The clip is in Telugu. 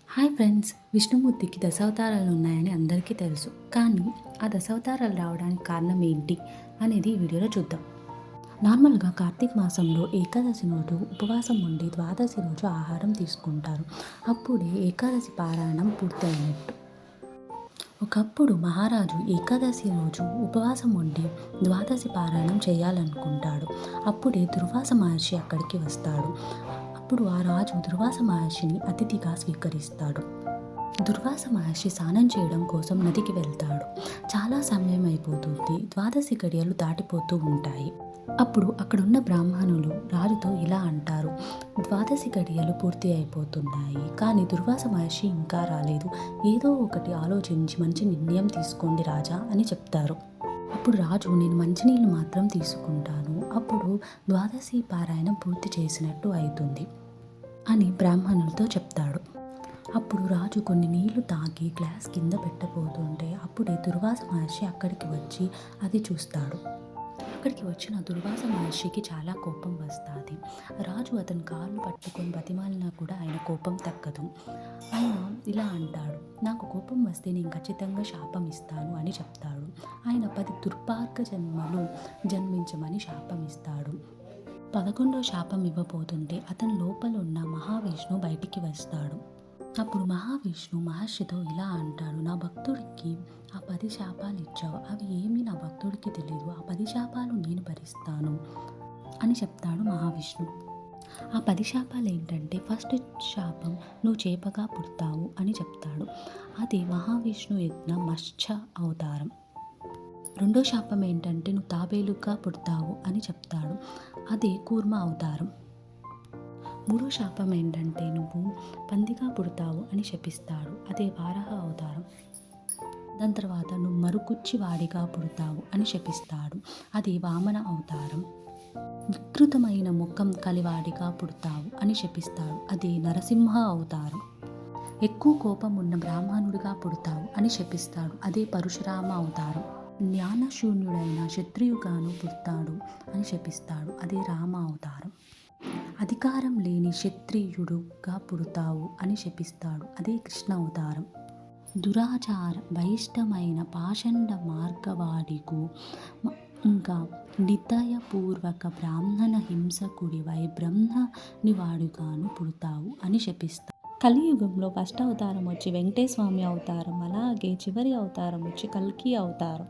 హాయ్ ఫ్రెండ్స్, విష్ణుమూర్తికి దశావతారాలు ఉన్నాయని అందరికీ తెలుసు. కానీ ఆ దశావతారాలు రావడానికి కారణం ఏంటి అనేది ఈ వీడియోలో చూద్దాం. నార్మల్గా కార్తీక మాసంలో ఏకాదశి రోజు ఉపవాసం ఉండి ద్వాదశి రోజు ఆహారం తీసుకుంటారు. అప్పుడే ఏకాదశి పారాయణం పూర్తయినట్టు. ఒకప్పుడు మహారాజు ఏకాదశి రోజు ఉపవాసం ఉండి ద్వాదశి పారాయణం చేయాలనుకుంటాడు. అప్పుడే దుర్వాస మహర్షి అక్కడికి వస్తాడు. అప్పుడు ఆ రాజు దుర్వాస మహర్షిని అతిథిగా స్వీకరిస్తాడు. దుర్వాస మహర్షి స్నానం చేయడం కోసం నదికి వెళ్తాడు. చాలా సమయం అయిపోతుంది. ద్వాదశి గడియలు దాటిపోతూ ఉంటాయి. అప్పుడు అక్కడున్న బ్రాహ్మణులు రాజుతో ఇలా అంటారు: ద్వాదశి గడియలు పూర్తి అయిపోతున్నాయి, కానీ దుర్వాస మహర్షి ఇంకా రాలేదు. ఏదో ఒకటి ఆలోచించి మంచి నిర్ణయం తీసుకోండి రాజా అని చెప్తారు. అప్పుడు రాజు, నేను మంచినీళ్ళు మాత్రం తీసుకుంటాను, అప్పుడు ద్వాదశి పారాయణం పూర్తి చేసినట్టు అవుతుంది అని బ్రాహ్మణులతో చెప్తాడు. అప్పుడు రాజు కొన్ని నీళ్లు తాగి గ్లాస్ కింద పెట్టబోతుంటే అప్పుడే దుర్వాస మహర్షి అక్కడికి వచ్చి అది చూస్తాడు. అక్కడికి వచ్చిన దుర్వాస మహర్షికి చాలా కోపం వస్తుంది. రాజు అతని కాళ్ళు పట్టుకొని బతిమాలినా కూడా ఆయన కోపం తగ్గదు. ఆయన ఇలా అంటాడు: నాకు కోపం వస్తే నేను ఖచ్చితంగా శాపం ఇస్తాను అని చెప్తాడు. ఆయన 10 దుర్మార్గ జన్మలు జన్మించమని శాపం ఇస్తాడు. 11వ శాపం ఇవ్వబోతుంటే అతని లోపల ఉన్న మహావిష్ణు బయటికి వస్తాడు. అప్పుడు మహావిష్ణు మహర్షితో ఇలా అంటాడు: నా భక్తుడికి ఆ 10 శాపాలు ఇచ్చావు, అవి ఏమీ నా భక్తుడికి తెలియదు, ఆ 10 శాపాలు నేను భరిస్తాను అని చెప్తాడు మహావిష్ణు. ఆ 10 శాపాలు ఏంటంటే, ఫస్ట్ శాపం నువ్వు చేపగా పుడతావు అని చెప్తాడు. అది మహావిష్ణు యజ్ఞ మత్స్య అవతారం. రెండో శాపం ఏంటంటే, నువ్వు తాబేలుగా పుడతావు అని చెప్తాడు. అది కూర్మ అవతారం. మూడో శాపం ఏంటంటే, నువ్వు పందిగా పుడతావు అని శపిస్తాడు. అదే వారాహ అవతారం. దాని తర్వాత నువ్వు మరుగుచ్చి వాడిగా పుడతావు అని శపిస్తాడు. అది వామన అవతారం. వికృతమైన ముఖం కలివాడిగా పుడతావు అని శపిస్తాడు. అది నరసింహ అవతారం. ఎక్కువ కోపం ఉన్న బ్రాహ్మణుడిగా పుడతావు అని శపిస్తాడు. అదే పరశురామ అవతారం. జ్ఞానశూన్యుడైన క్షత్రియుగాను పుడతాడు అని శపిస్తాడు. అదే రామ అవతారం. అధికారం లేని క్షత్రియుడుగా పుడతావు అని శపిస్తాడు. అదే కృష్ణ అవతారం. దురాచార బహిష్టమైన పాషండ మార్గవాడికు ఇంకా నితయపూర్వక బ్రాహ్మణ హింసకుడివై బ్రహ్మనివాడుగాను పుడతావు అని శపిస్తాడు. కలియుగంలో ఫస్ట్ అవతారం వచ్చి వెంకటేశ్వర స్వామి అవతారం, అలాగే చివరి అవతారం వచ్చి కల్కి అవతారం.